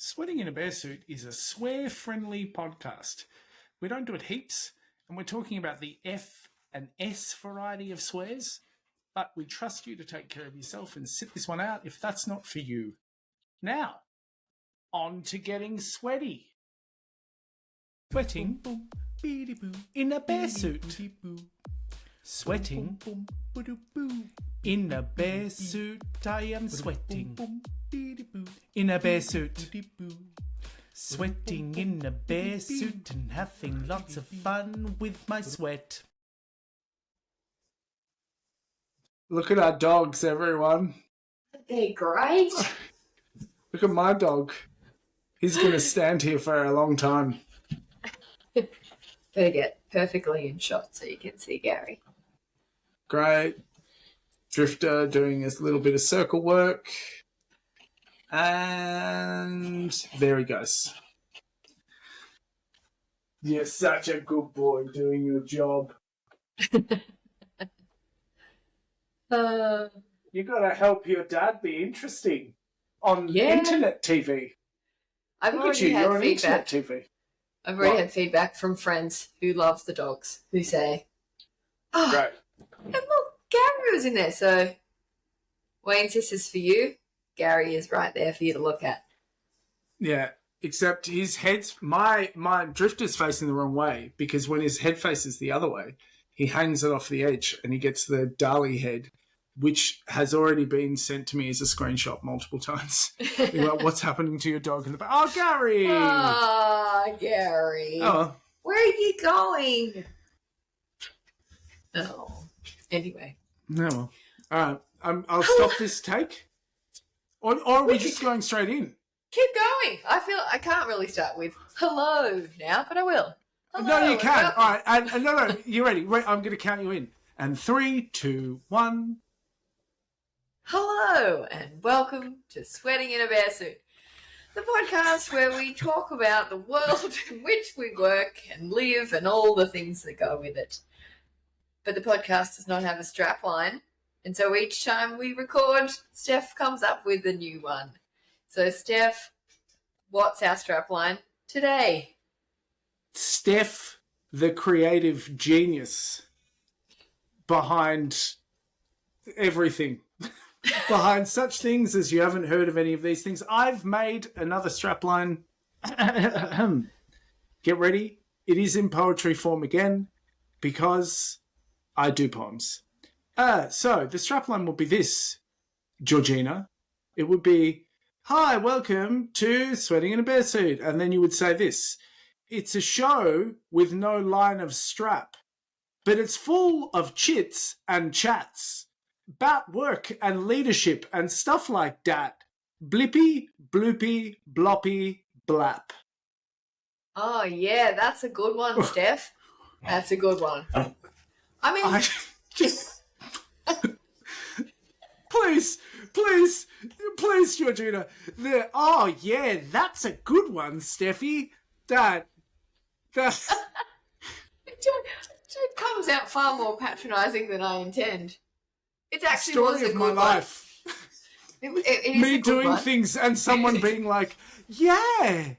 Sweating in a Bear Suit is a swear-friendly podcast. We don't do it heaps, and we're talking about the F and S variety of swears, but we trust you to take care of yourself and sit this one out if that's not for you. Now, on to getting sweaty. Sweating in a bear suit. Sweating in a bear suit. I am sweating in a bear suit. Sweating in a bear suit and having lots of fun with my sweat. Look at our dogs, everyone. They're great. Look at my dog. He's going to stand here for a long time. Better get perfectly in shot so you can see Gary. Great. Drifter doing a little bit of circle work. And there he goes. You're such a good boy doing your job. You got to help your dad be interesting on internet TV. I've already had You're feedback. On internet TV. I've already had feedback from friends who love the dogs who say, "Oh, Great. and look, Gary was in there." So, Wayne, this is for you. Gary is right there for you to look at. Yeah, except his head's my Drifter's facing the wrong way because when his head faces the other way, he hangs it off the edge and he gets the Dali head, which has already been sent to me as a screenshot multiple times. Like, what's happening to your dog in the back? Oh, Gary! Gary. Oh. Where are you going? Oh. Anyway. No. All right. I'll stop this take. Or are we just going straight in? Keep going. I can't really start with hello now, but I will. Hello, no, you can. All right. And no, you ready? Wait, I'm going to count you in. And 3, 2, 1. Hello, and welcome to Sweating in a Bear Suit, the podcast where we talk about the world in which we work and live and all the things that go with it. But the podcast does not have a strap line, and so each time we record, Stef comes up with a new one. So, Stef, what's our strap line today? Stef, the creative genius behind everything. Behind such things as you haven't heard of any of these things. I've made another strapline. Get ready. It is in poetry form again because I do poems. So the strapline would be this, Georgina. It would be, "Hi, welcome to Sweating in a Bear Suit." And then you would say this, "It's a show with no line of strap, but it's full of chits and chats. About work and leadership and stuff like that. Blippy, bloopy, bloppy, blap." Oh, yeah, that's a good one, Stef. That's a good one. I mean... Please, Georgina. Oh, yeah, that's a good one, Steffi. That... It comes out far more patronising than I intend. It actually Story was a of good my one. life. It is Me a good doing one. things and someone being like, yeah.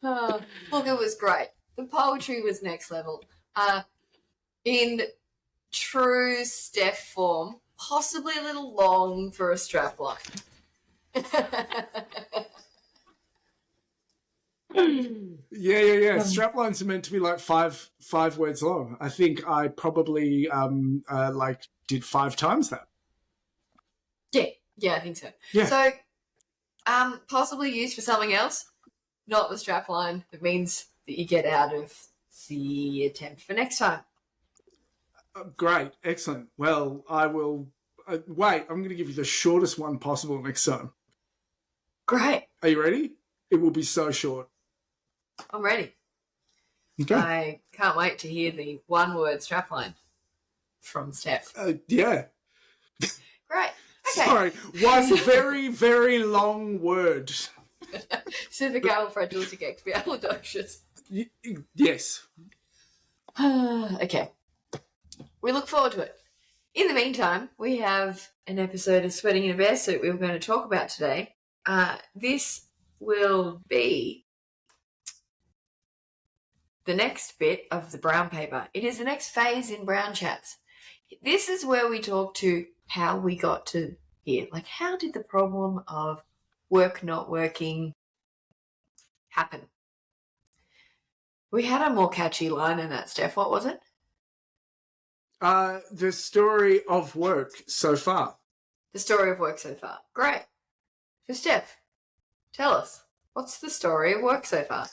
Look, it was great. The poetry was next level. In true Stef form, possibly a little long for a strapline. Yeah. Straplines are meant to be like five words long. I think I probably did 5 times that. Yeah, I think so. Yeah. So, possibly used for something else, not the strapline. It means that you get out of the attempt for next time. Great, excellent. Well, I will. Wait, I'm going to give you the shortest one possible next time. Great. Are you ready? It will be so short. I'm ready. Okay. I can't wait to hear the one-word strapline from Stef. Yeah. Great. Okay. Sorry, one very, very long word. Supercalifragilisticexpialidocious. Yes. Okay. We look forward to it. In the meantime, we have an episode of Sweating in a Bear Suit we were going to talk about today. This will be the next bit of the brown paper. It is the next phase in Brown Chats. This is where we talk to how we got to here. Like, how did the problem of work not working happen? We had a more catchy line in that, Steph. What was it? The story of work so far. The story of work so far. Great. So, Steph, tell us, what's the story of work so far?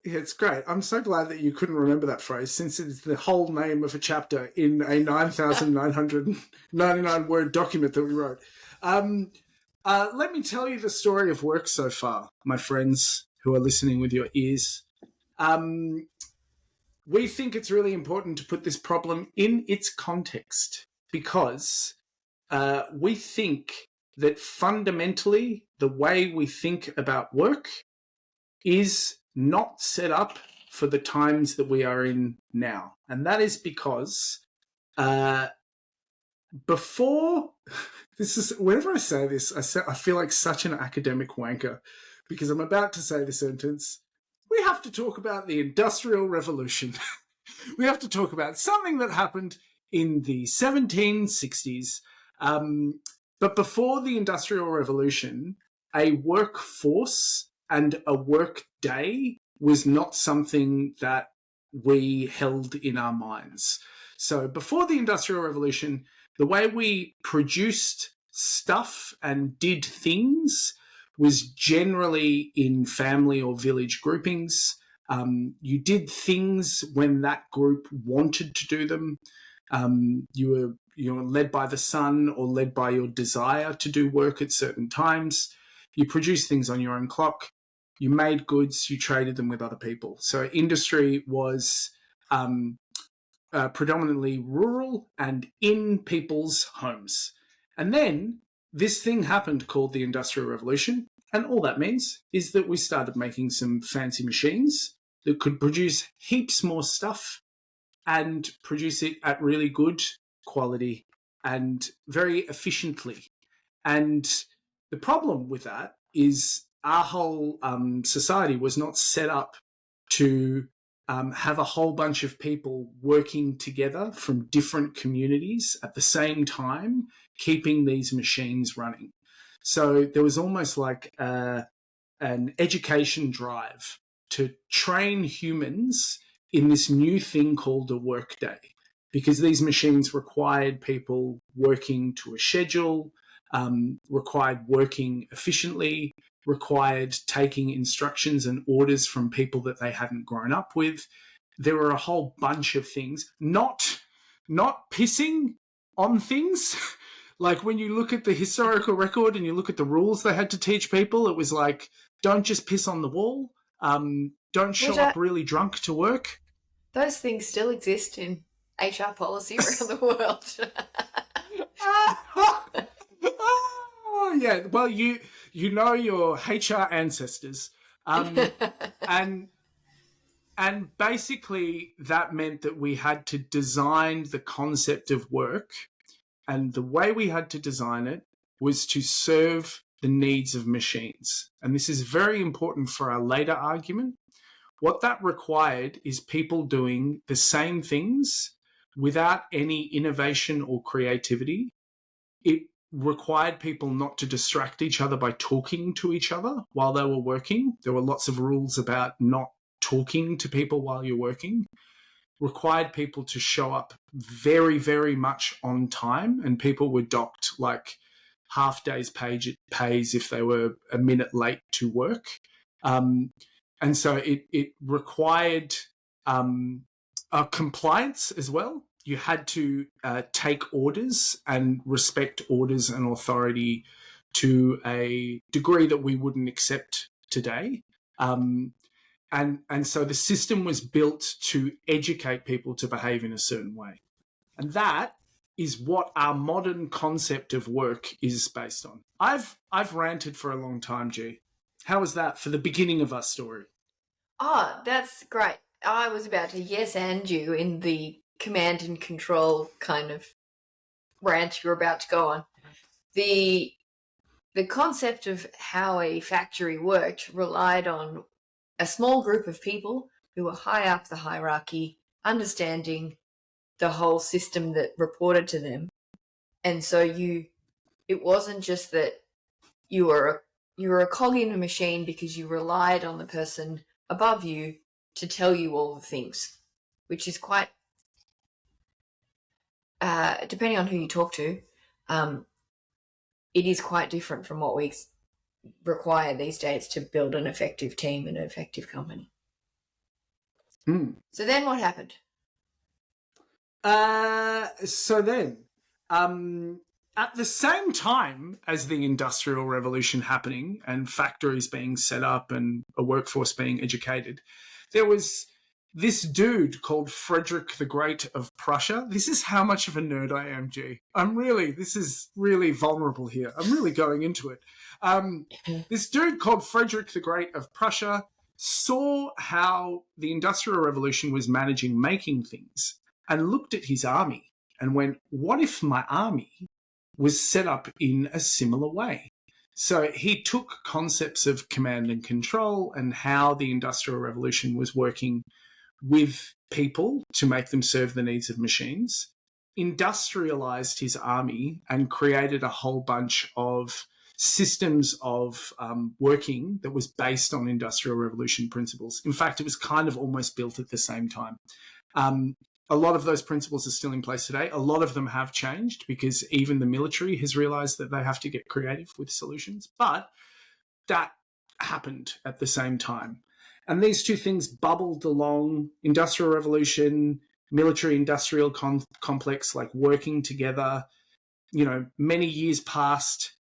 Yeah, it's great. I'm so glad that you couldn't remember that phrase, since it's the whole name of a chapter in a 9,999 word document that we wrote. Let me tell you the story of work so far, my friends who are listening with your ears. We think it's really important to put this problem in its context because we think that fundamentally the way we think about work is not set up for the times that we are in now. And that is because before, whenever I say this, I feel like such an academic wanker because I'm about to say the sentence, we have to talk about the Industrial Revolution. We have to talk about something that happened in the 1760s. But before the Industrial Revolution, a workforce and a work day was not something that we held in our minds. So before the Industrial Revolution, the way we produced stuff and did things was generally in family or village groupings. You did things when that group wanted to do them. You were led by the sun or led by your desire to do work at certain times. You produced things on your own clock. You made goods. You traded them with other people. So industry was predominantly rural and in people's homes. And then this thing happened called the Industrial Revolution. And all that means is that we started making some fancy machines that could produce heaps more stuff and produce it at really good quality and very efficiently. And the problem with that is our whole society was not set up to have a whole bunch of people working together from different communities at the same time, keeping these machines running. So there was almost like an education drive to train humans in this new thing called a workday, because these machines required people working to a schedule, required working efficiently, required taking instructions and orders from people that they hadn't grown up with. There were a whole bunch of things, not pissing on things. Like when you look at the historical record and you look at the rules they had to teach people, it was like, don't just piss on the wall. Don't show up really drunk to work. Those things still exist in HR policy around the world. Oh, yeah. Well, you know your HR ancestors. And basically that meant that we had to design the concept of work. And the way we had to design it was to serve the needs of machines. And this is very important for our later argument. What that required is people doing the same things without any innovation or creativity. It required people not to distract each other by talking to each other while they were working. There were lots of rules about not talking to people while you're working. Required people to show up very, very much on time, and people were docked like half days pays if they were a minute late to work. And so it required a compliance as well. You had to take orders and respect orders and authority to a degree that we wouldn't accept today. And so the system was built to educate people to behave in a certain way. And that is what our modern concept of work is based on. I've ranted for a long time, G. How was that for the beginning of our story? Oh, that's great. I was about to yes and you in the command and control kind of rant you're about to go on, the concept of how a factory worked relied on a small group of people who were high up the hierarchy, understanding the whole system that reported to them. And so it wasn't just that you were a cog in a machine because you relied on the person above you to tell you all the things, which is quite, depending on who you talk to, it is quite different from what we require these days to build an effective team and an effective company. So then what happened? So then, at the same time as the Industrial Revolution happening and factories being set up and a workforce being educated, there was this dude called Frederick the Great of Prussia. This is how much of a nerd I am, G. This is really vulnerable here. I'm really going into it. This dude called Frederick the Great of Prussia saw how the Industrial Revolution was making things and looked at his army and went, what if my army was set up in a similar way? So he took concepts of command and control and how the Industrial Revolution was working with people to make them serve the needs of machines, industrialized his army and created a whole bunch of systems of working that was based on Industrial Revolution principles. In fact, it was kind of almost built at the same time. A lot of those principles are still in place today. A lot of them have changed because even the military has realized that they have to get creative with solutions. But that happened at the same time. And these two things bubbled along: Industrial Revolution, military-industrial complex, like working together. Many years passed.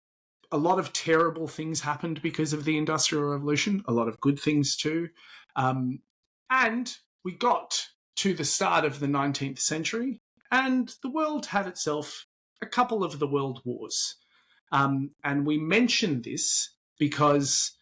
A lot of terrible things happened because of the Industrial Revolution, a lot of good things too. And we got to the start of the 19th century, and the world had itself a couple of the world wars. And we mention this because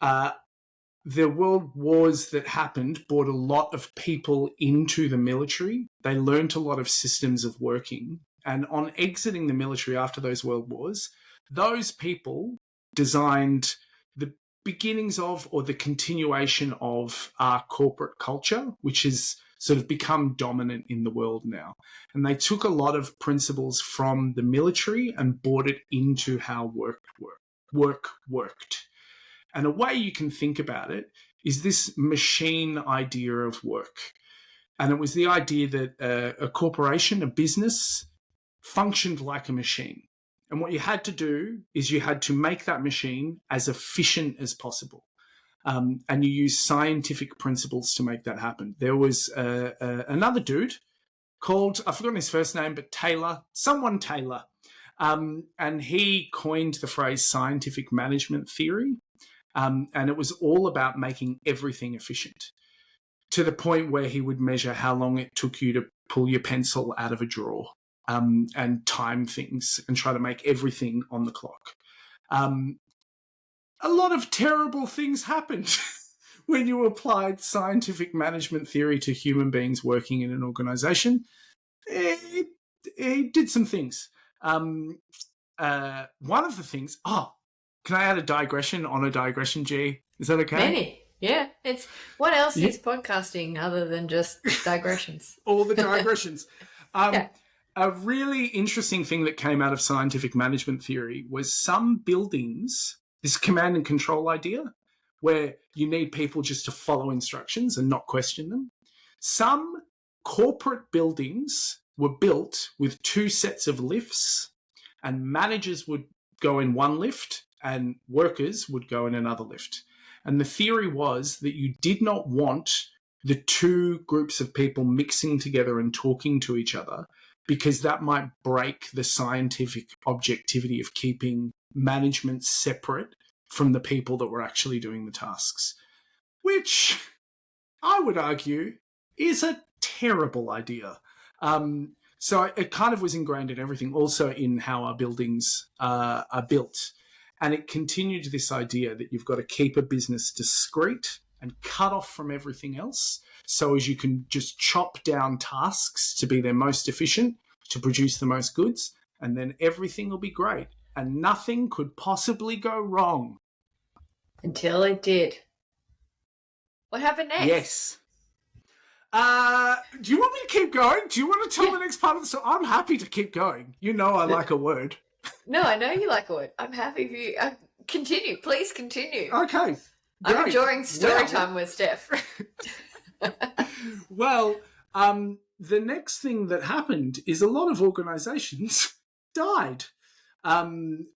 the world wars that happened brought a lot of people into the military. They learned a lot of systems of working. And on exiting the military after those world wars, those people designed the beginnings of, or the continuation of, our corporate culture, which has sort of become dominant in the world now. And they took a lot of principles from the military and brought it into how work worked. And a way you can think about it is this machine idea of work. And it was the idea that a corporation, a business, functioned like a machine. And what you had to do is you had to make that machine as efficient as possible. And you use scientific principles to make that happen. There was another dude called, I've forgotten his first name, but Taylor. And he coined the phrase scientific management theory. And it was all about making everything efficient, to the point where he would measure how long it took you to pull your pencil out of a drawer, and time things and try to make everything on the clock. A lot of terrible things happened when you applied scientific management theory to human beings working in an organization. It did some things. One of the things... can I add a digression on a digression, G? Is that okay? Many. Yeah. It's what else is podcasting other than just digressions? All the digressions. A really interesting thing that came out of scientific management theory was some buildings, this command and control idea, where you need people just to follow instructions and not question them. Some corporate buildings were built with two sets of lifts, and managers would go in one lift and workers would go in another lift. And the theory was that you did not want the two groups of people mixing together and talking to each other, because that might break the scientific objectivity of keeping management separate from the people that were actually doing the tasks, which I would argue is a terrible idea. So it kind of was ingrained in everything, also in how our buildings are built. And it continued this idea that you've got to keep a business discreet and cut off from everything else, so as you can just chop down tasks to be their most efficient, to produce the most goods, and then everything will be great and nothing could possibly go wrong. Until it did. What happened next? Yes. Do you want me to keep going? Do you want to tell the next part of the story? I'm happy to keep going. You know I like a word. No, I know you like a word. I'm happy for you. Continue. Please continue. Okay. I'm enjoying story time with Stef. Well, the next thing that happened is a lot of organisations died.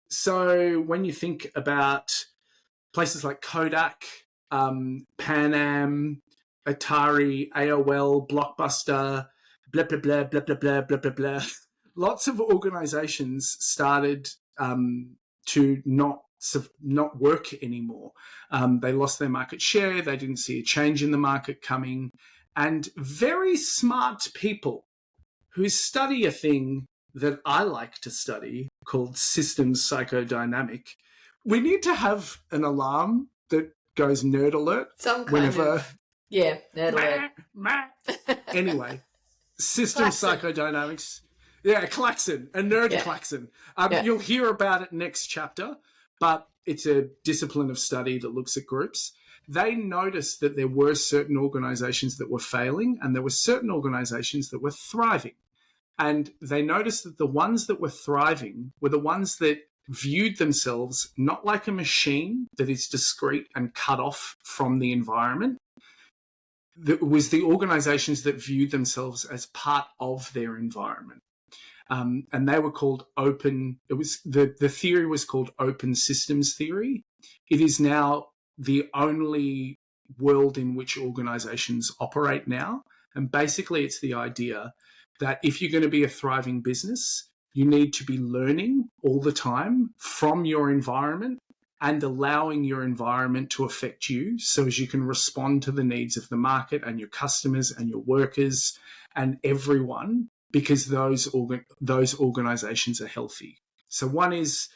So when you think about places like Kodak, Pan Am, Atari, AOL, Blockbuster, blah, blah, blah, blah, blah, blah, blah, blah, blah. Lots of organisations started to not work anymore. They lost their market share. They didn't see a change in the market coming. And very smart people who study a thing that I like to study called systems psychodynamic. We need to have an alarm that goes nerd alert. Some kind of... Yeah, nerd alert. Anyway, systems psychodynamics. Yeah, klaxon, a nerd klaxon. You'll hear about it next chapter, but it's a discipline of study that looks at groups. They noticed that there were certain organizations that were failing and there were certain organizations that were thriving. And they noticed that the ones that were thriving were the ones that viewed themselves not like a machine that is discrete and cut off from the environment. That was the organizations that viewed themselves as part of their environment. And they were called open. It was the theory was called open systems theory. It is now the only world in which organizations operate now. And basically it's the idea that if you're going to be a thriving business, you need to be learning all the time from your environment and allowing your environment to affect you so as you can respond to the needs of the market and your customers and your workers and everyone, because those organizations are healthy. So one is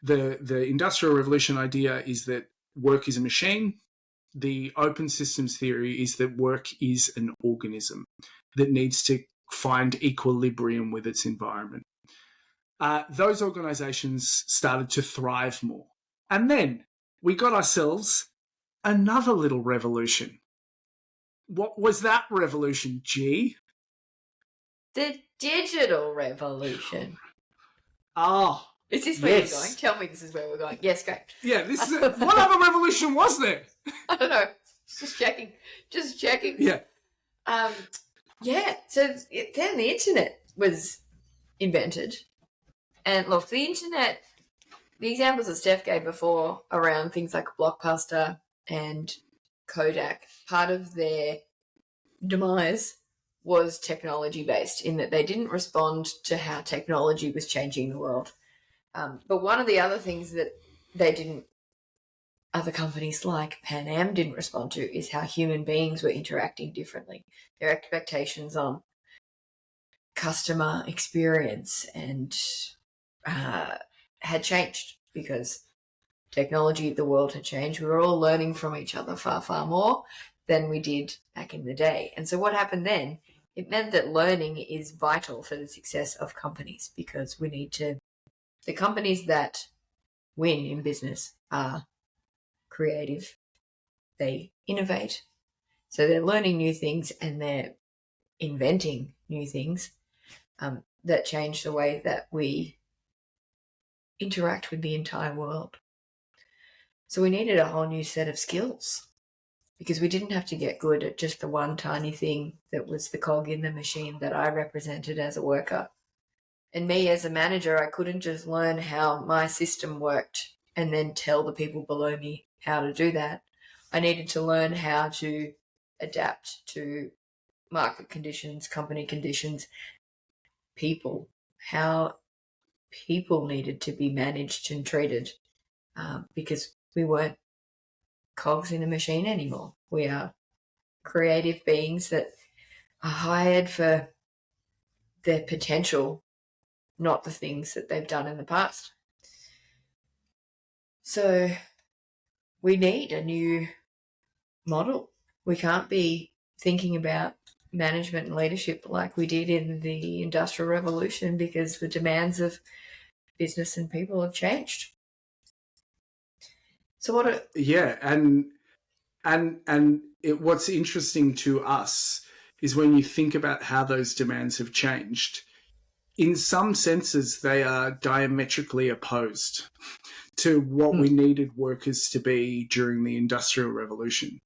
the Industrial Revolution idea is that work is a machine. The open systems theory is that work is an organism that needs to find equilibrium with its environment. Those organizations started to thrive more. And then we got ourselves another little revolution. What was that revolution, G? The digital revolution. Oh, is this where you're going? Tell me this is where we're going. Yes, great. Yeah, this is what other revolution was there? I don't know. Just checking. Yeah. So then the internet was invented. And look, the internet, the examples that Stef gave before around things like Blockbuster and Kodak, part of their demise was technology-based in that they didn't respond to how technology was changing the world. But one of the other things that other companies like Pan Am didn't respond to is how human beings were interacting differently. Their expectations on customer experience and had changed because technology, the world had changed. We were all learning from each other far, far more than we did back in the day. And so what happened then, it meant that learning is vital for the success of companies because the companies that win in business are creative. They innovate. So they're learning new things and they're inventing new things that change the way that we interact with the entire world. So we needed a whole new set of skills because we didn't have to get good at just the one tiny thing that was the cog in the machine that I represented as a worker. And me as a manager, I couldn't just learn how my system worked and then tell the people below me how to do that. I needed to learn how to adapt to market conditions, company conditions, people, how people needed to be managed and treated because we weren't cogs in a machine anymore. We are creative beings that are hired for their potential, not the things that they've done in the past. So we need a new model. We can't be thinking about management and leadership like we did in the Industrial Revolution, because the demands of business and people have changed. So what's interesting to us is when you think about how those demands have changed, in some senses, they are diametrically opposed to what we needed workers to be during the Industrial Revolution.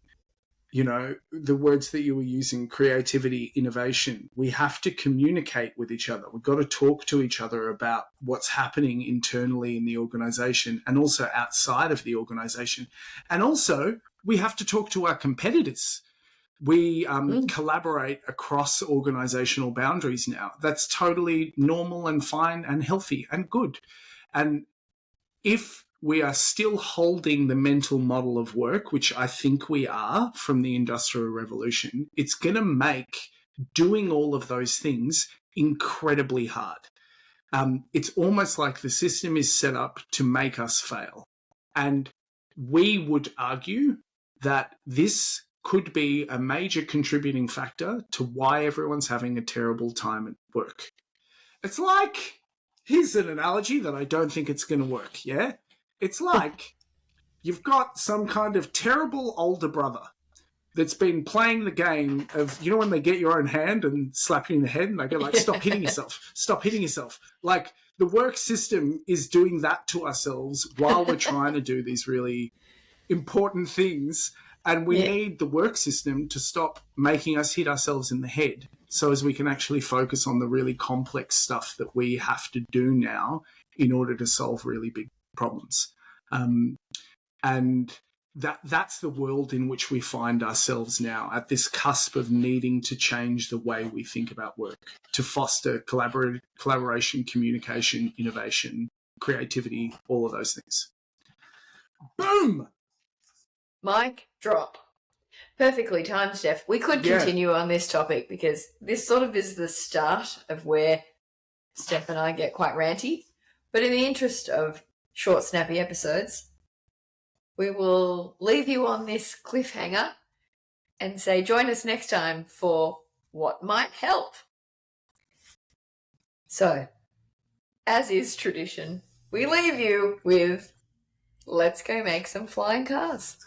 You know, the words that you were using, creativity, innovation, we have to communicate with each other. We've got to talk to each other about what's happening internally in the organization and also outside of the organization. And also, we have to talk to our competitors. We collaborate across organizational boundaries now. That's totally normal and fine and healthy and good. And if we are still holding the mental model of work, which I think we are from the Industrial Revolution, it's going to make doing all of those things incredibly hard. It's almost like the system is set up to make us fail. And we would argue that this could be a major contributing factor to why everyone's having a terrible time at work. It's like, here's an analogy that I don't think it's going to work, yeah? It's like you've got some kind of terrible older brother that's been playing the game of, you know, when they get your own hand and slap you in the head and they go like, stop hitting yourself, stop hitting yourself. Like, the work system is doing that to ourselves while we're trying to do these really important things. And we need the work system to stop making us hit ourselves in the head so as we can actually focus on the really complex stuff that we have to do now in order to solve really big problems. And that's the world in which we find ourselves now, at this cusp of needing to change the way we think about work, to foster collaboration, communication, innovation, creativity, all of those things. Boom! Mic drop. Perfectly timed, Steph. We could continue on this topic because this sort of is the start of where Steph and I get quite ranty. But in the interest of short, snappy episodes, we will leave you on this cliffhanger and say join us next time for What Might Help. So, as is tradition, we leave you with let's go make some flying cars.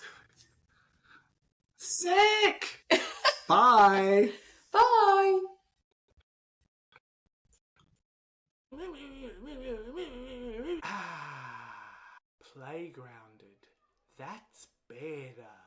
Sick! Bye! Bye! Playgrounded. That's better.